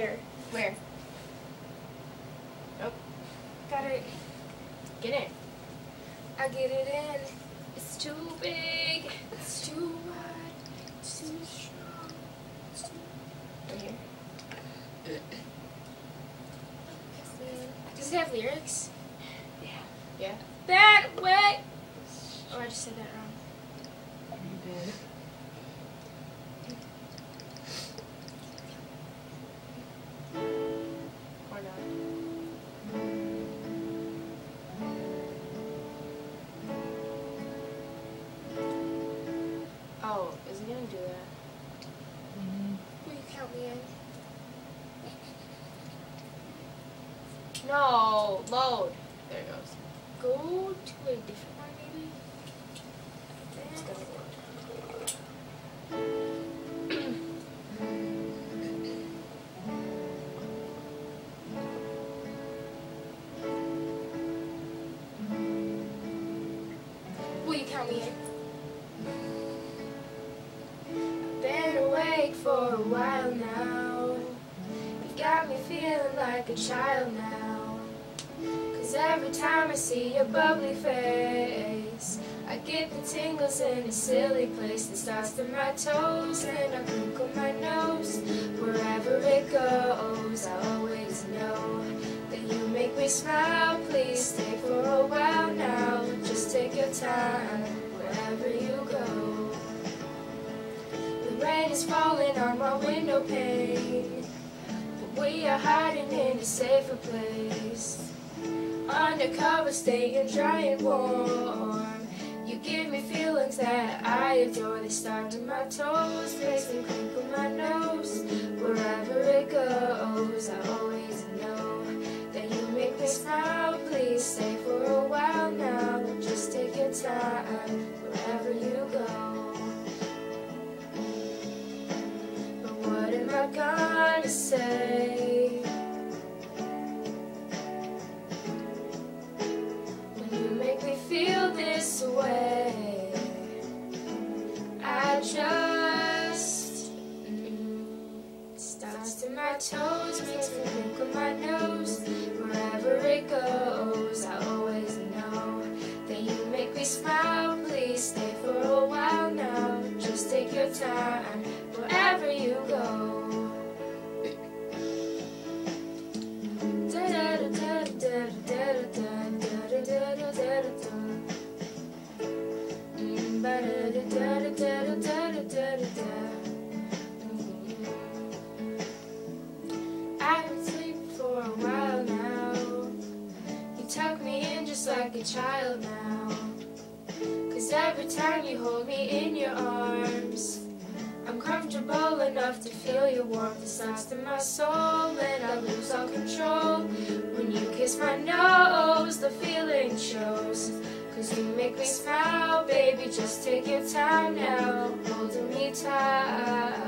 Where? Where? Oh. Got it. Get it. I get it in. It's too big. It's too wide. It's too strong. It's too... Right here. Does it have lyrics? Yeah. Yeah? That way. Oh, I just said that wrong. You did. Or not. Oh, is he gonna do that? Will you count me in? No, load. There it goes. Go to a different one, maybe? It's gonna load. Will you count me in? I've been awake for a while now. You got me feeling like a child now. 'Cause every time I see your bubbly face, I get the tingles in a silly place that starts to my toes, and I crinkle my nose. Wherever it goes, I always know that you make me smile. Please stay for a while now. Just take your time wherever you go. The rain is falling on my window pane, but we are hiding in a safer place. Undercover, staying dry and warm. You give me feelings that I adore. They start to my toes, makes me crinkle my nose. Wherever it goes, I always know that you make me smile. Please stay for a while now. Just take your time wherever you go. But what am I gonna say when you make me feel this way? I just starts to my toes, makes me crinkle my nose. Wherever it goes, I always know that you make me smile. Please stay for a while now. Just take your time wherever you go. I've been sleeping for a while now. You tuck me in just like a child now. 'Cause every time you hold me in your arms, I'm comfortable enough to feel your warmth. It starts to my soul and I lose all control. When you kiss my nose, the feeling shows. 'Cause you make me smile, baby, just take your time now. Holding me tight